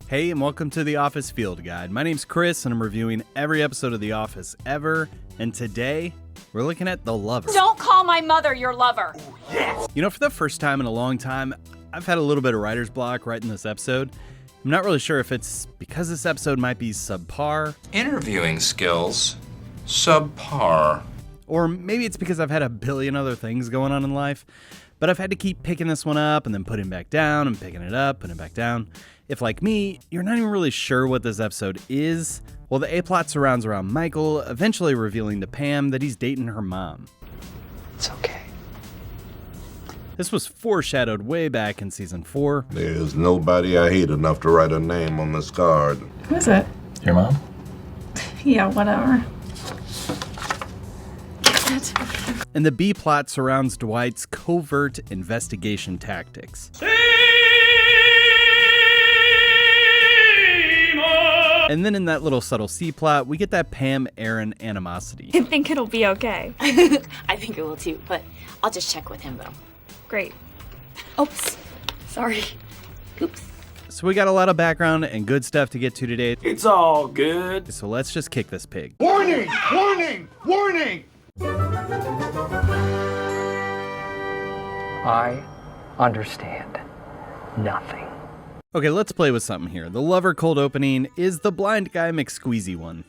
Hey, and welcome to The Office Field Guide. My name's Chris, and I'm reviewing every episode of The Office ever. And today, we're looking at The Lover. Don't call my mother your lover. Ooh, yes. You know, for the first time in a long time, I've had a little bit of writer's block writing this episode. I'm not really sure if it's because this episode might be subpar. Interviewing skills, subpar. Or maybe it's because I've had a billion other things going on in life. But I've had to keep picking this one up and then putting it back down and picking it up, putting it back down. If, like me, you're not even really sure what this episode is, well, the A-plot surrounds around Michael, eventually revealing to Pam that he's dating her mom. It's okay. This was foreshadowed way back in season 4. There's nobody I hate enough to write a name on this card. Who is it? Your mom? Yeah, whatever. And the B-plot surrounds Dwight's covert investigation tactics. And then in that little subtle C-plot, we get that Pam-Aaron animosity. I think it'll be okay. I think it will too, but I'll just check with him though. Great. Oops. Sorry. Oops. So we got a lot of background and good stuff to get to today. It's all good. So let's just kick this pig. Warning! Warning! Warning! I understand nothing. Okay, let's play with something here. The Lover cold opening is the Blind Guy McSqueezy one.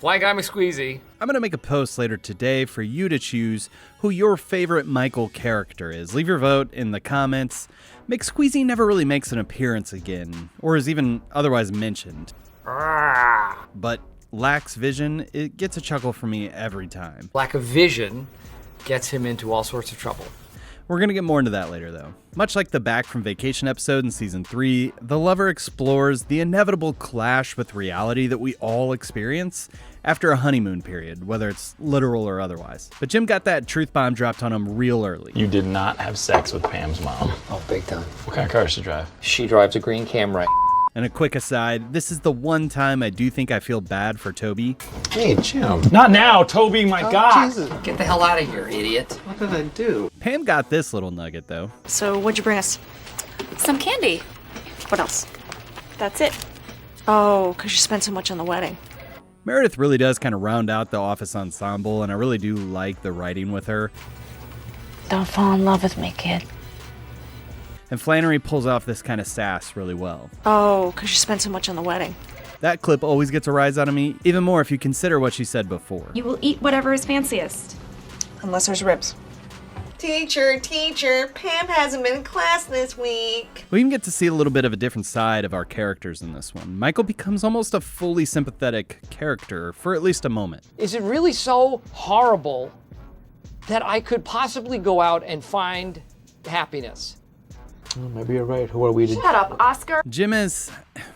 Blind Guy McSqueezy. I'm going to make a post later today for you to choose who your favorite Michael character is. Leave your vote in the comments. McSqueezy never really makes an appearance again, or is even otherwise mentioned. But lacks vision, it gets a chuckle from me every time. Lack of vision gets him into all sorts of trouble. We're going to get more into that later, though. Much like the Back from Vacation episode in Season 3, The Lover explores the inevitable clash with reality that we all experience after a honeymoon period, whether it's literal or otherwise. But Jim got that truth bomb dropped on him real early. You did not have sex with Pam's mom. Oh, big time. What kind of car does she drive? She drives a green Camry. And a quick aside, this is the one time I do think I feel bad for Toby. Hey, Jim. Not now, Toby, my God. Jesus. Get the hell out of here, idiot. What did I do? Pam got this little nugget, though. So what'd you bring us? Some candy. What else? That's it. Oh, because you spent so much on the wedding. Meredith really does kind of round out the office ensemble, and I really do like the writing with her. Don't fall in love with me, kid. And Flannery pulls off this kind of sass really well. Oh, because you spent so much on the wedding. That clip always gets a rise out of me, even more if you consider what she said before. You will eat whatever is fanciest. Unless there's ribs. Teacher, Pam hasn't been in class this week. We even get to see a little bit of a different side of our characters in this one. Michael becomes almost a fully sympathetic character for at least a moment. Is it really so horrible that I could possibly go out and find happiness? Well, maybe you're right. Who are we to... Shut up, Oscar. Jim is,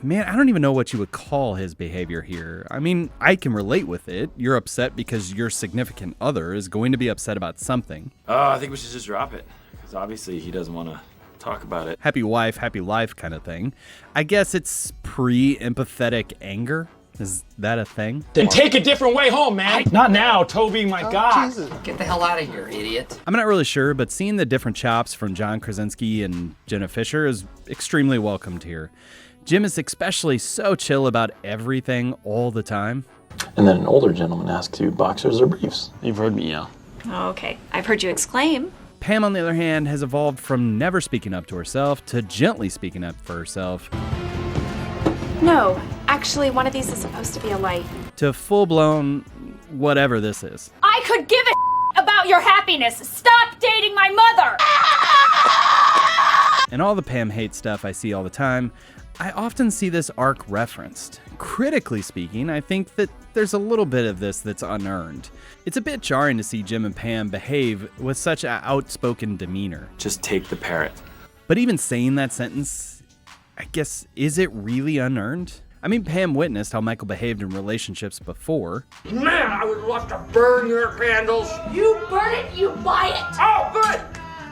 man, I don't even know what you would call his behavior here. I mean, I can relate with it. You're upset because your significant other is going to be upset about something. I think we should just drop it, because obviously he doesn't want to talk about it. Happy wife, happy life kind of thing. I guess it's pre-empathetic anger. Is that a thing? Then take a different way home, man. Not now, Toby, my God. Jesus. Get the hell out of here, idiot. I'm not really sure, but seeing the different chops from John Krasinski and Jenna Fisher is extremely welcomed here. Jim is especially so chill about everything all the time. And then an older gentleman asks you, boxers or briefs? You've heard me yell. Okay, I've heard you exclaim. Pam, on the other hand, has evolved from never speaking up to herself to gently speaking up for herself. No, actually, one of these is supposed to be a light. To full-blown whatever this is. I could give a about your happiness. Stop dating my mother! And all the Pam hate stuff I see all the time, I often see this arc referenced. Critically speaking, I think that there's a little bit of this that's unearned. It's a bit jarring to see Jim and Pam behave with such an outspoken demeanor. Just take the parrot. But even saying that sentence, I guess, is it really unearned? I mean, Pam witnessed how Michael behaved in relationships before. Man, I would love to burn your candles. You burn it, you buy it! Oh, good!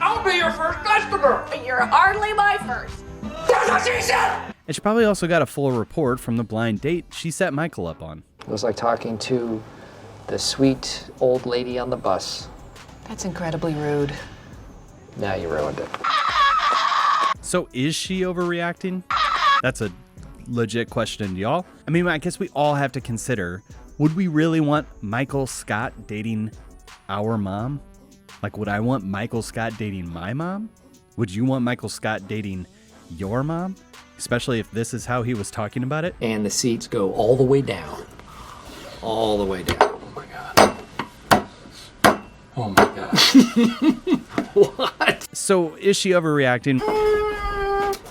I'll be your first customer! You're hardly my first. That's what she said! And she probably also got a full report from the blind date she set Michael up on. It was like talking to the sweet old lady on the bus. That's incredibly rude. Now you ruined it. So is she overreacting? That's a legit question, y'all. I mean, I guess we all have to consider, would we really want Michael Scott dating our mom? Like, would I want Michael Scott dating my mom? Would you want Michael Scott dating your mom? Especially if this is how he was talking about it. And the seats go all the way down. All the way down. Oh my God. Oh my God. What? So is she overreacting?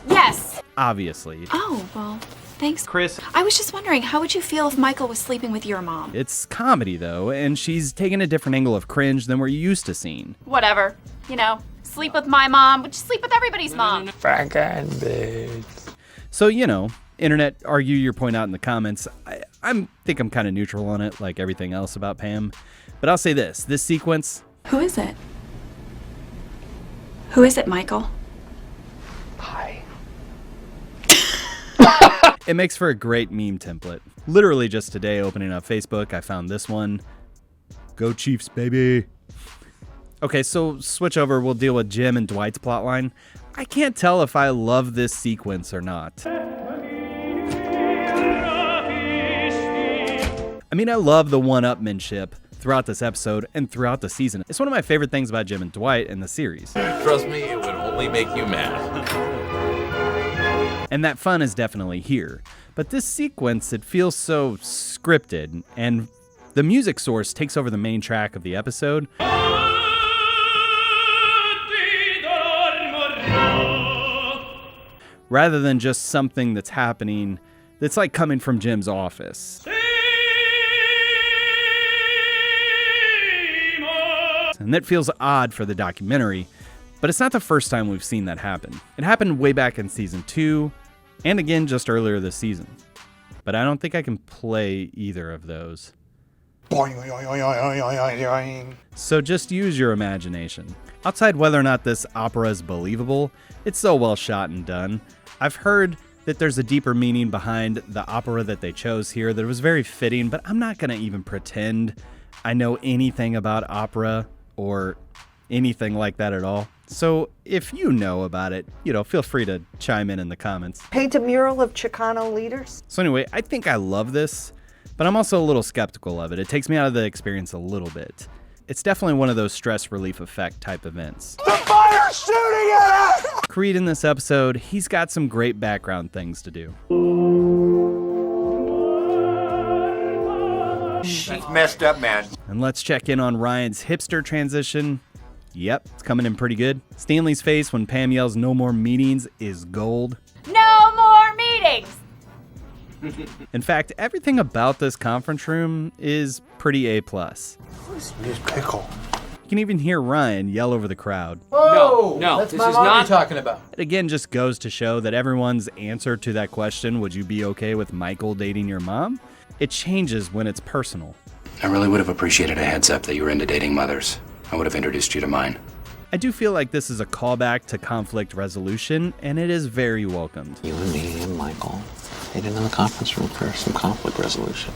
Yes. Obviously. Oh, well, thanks. Chris. I was just wondering, how would you feel if Michael was sleeping with your mom? It's comedy, though, and she's taking a different angle of cringe than we're used to seeing. Whatever. You know, sleep with my mom, but just sleep with everybody's mom. So, you know, internet, argue your point out in the comments. I think I'm kind of neutral on it, like everything else about Pam. But I'll say this sequence. Who is it? Who is it, Michael? Hi. It makes for a great meme template. Literally just today, opening up Facebook, I found this one. Go Chiefs, baby. Okay, so switch over. We'll deal with Jim and Dwight's plotline. I can't tell if I love this sequence or not. I mean, I love the one-upmanship throughout this episode and throughout the season. It's one of my favorite things about Jim and Dwight in the series. Trust me, it would only make you mad. And that fun is definitely here. But this sequence, it feels so scripted, and the music source takes over the main track of the episode. Rather than just something that's happening that's like coming from Jim's office. And that feels odd for the documentary, but it's not the first time we've seen that happen. It happened way back in season 2, and again just earlier this season. But I don't think I can play either of those. So just use your imagination. Outside whether or not this opera is believable, it's so well shot and done. I've heard that there's a deeper meaning behind the opera that they chose here that was very fitting, but I'm not going to even pretend I know anything about opera or anything like that at all. So if you know about it, feel free to chime in the comments. Paint a mural of Chicano leaders. So anyway, I think I love this, but I'm also a little skeptical of it. It takes me out of the experience a little bit. It's definitely one of those stress relief effect type events. The fire's shooting at us! Creed in this episode, he's got some great background things to do. That's messed up, man. And let's check in on Ryan's hipster transition. Yep, it's coming in pretty good. Stanley's face when Pam yells no more meetings is gold. No more meetings! In fact, everything about this conference room is pretty A+. Use pickle. You can even hear Ryan yell over the crowd. No, That's this my is mom not you're talking about. It again just goes to show that everyone's answer to that question, would you be okay with Michael dating your mom? It changes when it's personal. I really would have appreciated a heads up that you were into dating mothers. I would have introduced you to mine. I do feel like this is a callback to conflict resolution, and it is very welcomed. You and me and Michael stayed in the conference room for some conflict resolution.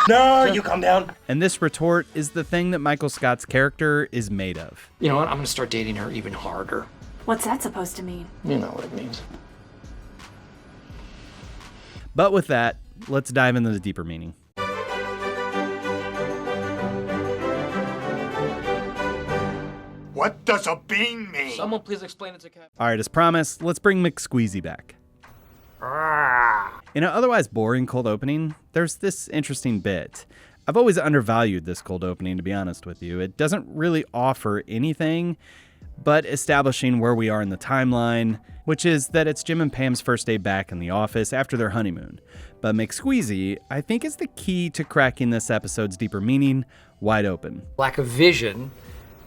No, you calm down. And this retort is the thing that Michael Scott's character is made of. You know what? I'm going to start dating her even harder. What's that supposed to mean? You know what it means. But with that, let's dive into the deeper meaning. What does a bean mean? Someone please explain it to Cap. All right, as promised, let's bring McSqueezy back. In an otherwise boring cold opening, there's this interesting bit. I've always undervalued this cold opening, to be honest with you. It doesn't really offer anything but establishing where we are in the timeline, which is that it's Jim and Pam's first day back in the office after their honeymoon. But McSqueezy, I think, is the key to cracking this episode's deeper meaning wide open. Lack of vision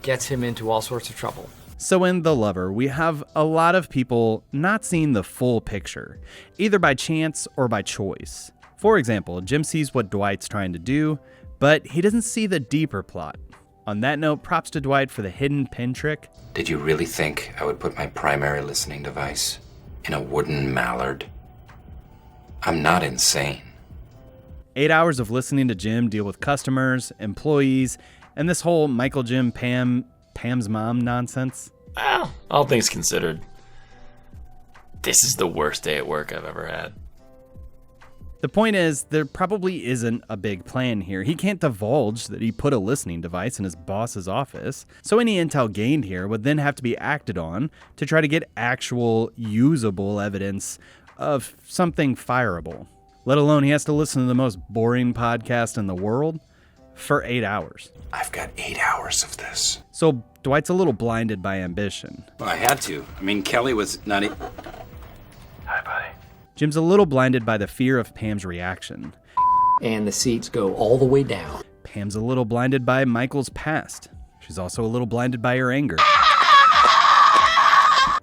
gets him into all sorts of trouble. So in The Lover, we have a lot of people not seeing the full picture, either by chance or by choice. For example, Jim sees what Dwight's trying to do, but he doesn't see the deeper plot. On that note, props to Dwight for the hidden pin trick. Did you really think I would put my primary listening device in a wooden mallard? I'm not insane. 8 hours of listening to Jim deal with customers, employees, and this whole Michael, Jim, Pam's mom nonsense. Well, all things considered, This is the worst day at work I've ever had. The point is, there probably isn't a big plan here. He can't divulge that he put a listening device in his boss's office, so any intel gained here would then have to be acted on to try to get actual usable evidence of something fireable. Let alone he has to listen to the most boring podcast in the world for 8 hours. I've got 8 hours of this. So Dwight's a little blinded by ambition. Well, I had to. I mean, Kelly was not... Hi, buddy. Jim's a little blinded by the fear of Pam's reaction. And the seats go all the way down. Pam's a little blinded by Michael's past. She's also a little blinded by her anger.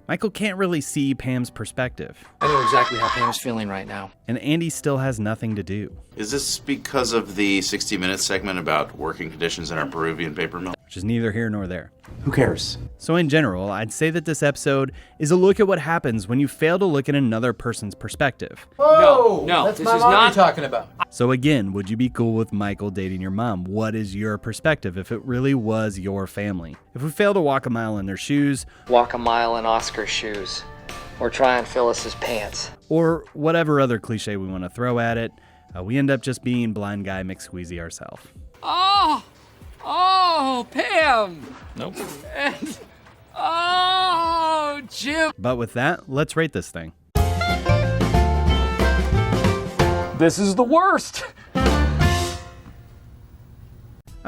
Michael can't really see Pam's perspective. I know exactly how Pam's feeling right now. And Andy still has nothing to do. Is this because of the 60 Minutes segment about working conditions in our Peruvian paper mill? Which is neither here nor there. Who cares? So in general, I'd say that this episode is a look at what happens when you fail to look at another person's perspective. No, that's my mom you're talking about. So again, would you be cool with Michael dating your mom? What is your perspective if it really was your family? If we fail to walk a mile in their shoes, Walk a mile in Oscar's shoes. Or try and Phyllis's pants. or whatever other cliche we want to throw at it, we end up just being blind guy McSqueezy ourselves. Oh, Pam! Nope. And, oh, Jim! But with that, let's rate this thing. This is the worst. I'm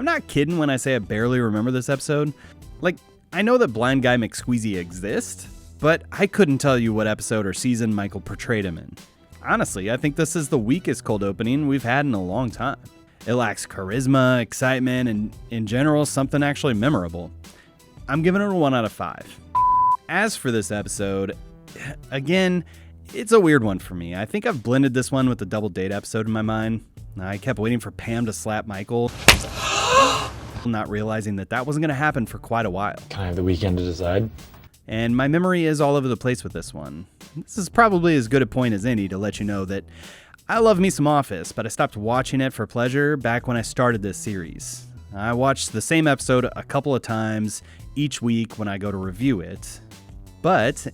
not kidding when I say I barely remember this episode. Like, I know that blind guy McSqueezy exists, but I couldn't tell you what episode or season Michael portrayed him in. Honestly, I think this is the weakest cold opening we've had in a long time. It lacks charisma, excitement, and in general, something actually memorable. I'm giving it a 1 out of 5. As for this episode, again, it's a weird one for me. I think I've blended this one with the double date episode in my mind. I kept waiting for Pam to slap Michael, not realizing that that wasn't going to happen for quite a while. Can I have the weekend to decide? And my memory is all over the place with this one. This is probably as good a point as any to let you know that I love me some Office, but I stopped watching it for pleasure back when I started this series. I watched the same episode a couple of times each week when I go to review it. But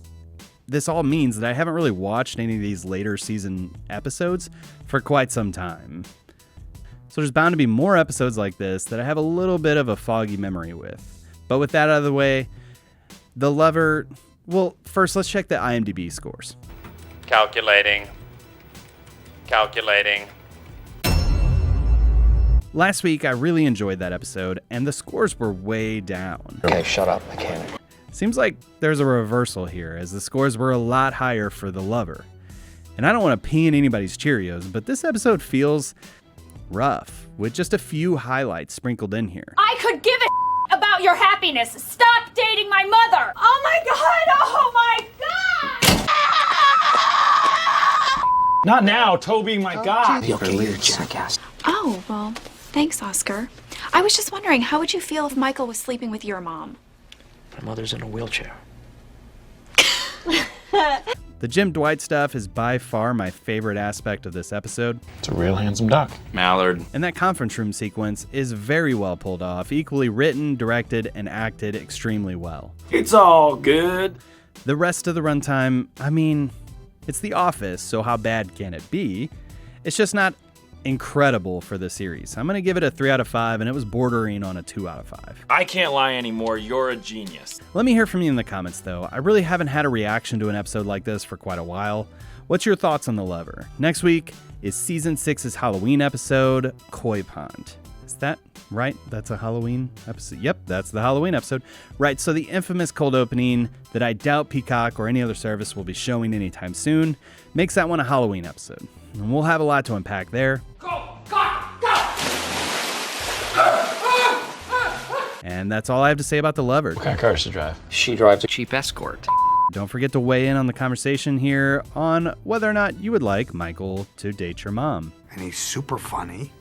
this all means that I haven't really watched any of these later season episodes for quite some time. So there's bound to be more episodes like this that I have a little bit of a foggy memory with. But with that out of the way, The Lover... Well, first let's check the IMDb scores. Calculating. Last week, I really enjoyed that episode, and the scores were way down. Okay, shut up, mechanic. Seems like there's a reversal here, as the scores were a lot higher for The Lover. And I don't want to pee in anybody's Cheerios, but this episode feels rough, with just a few highlights sprinkled in here. I could give a about your happiness. Stop dating my mother. Oh my god. Oh my god. Not now, Toby, my God. Okay, you jackass. Oh, well, thanks, Oscar. I was just wondering, how would you feel if Michael was sleeping with your mom? My mother's in a wheelchair. The Jim Dwight stuff is by far my favorite aspect of this episode. It's a real handsome duck. Mallard. And that conference room sequence is very well pulled off, equally written, directed, and acted extremely well. It's all good. The rest of the runtime, I mean, it's The Office, so how bad can it be? It's just not incredible for the series. I'm going to give it a 3 out of 5, and it was bordering on a 2 out of 5. I can't lie anymore. You're a genius. Let me hear from you in the comments, though. I really haven't had a reaction to an episode like this for quite a while. What's your thoughts on The Lover? Next week is Season 6's Halloween episode, Koi Pond. Is that right? That's a Halloween episode? Yep, that's the Halloween episode. Right, so the infamous cold opening that I doubt Peacock or any other service will be showing anytime soon makes that one a Halloween episode. And we'll have a lot to unpack there. And that's all I have to say about The Lover. What kind of car does she drive? She drives a cheap escort. Don't forget to weigh in on the conversation here on whether or not you would like Michael to date your mom. And he's super funny.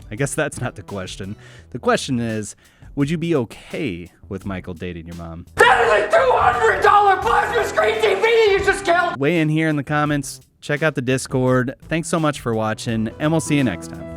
I guess that's not the question. The question is, would you be okay with Michael dating your mom? That is a $200 plasma screen TV you just killed! Weigh in here in the comments. Check out the Discord. Thanks so much for watching, and we'll see you next time.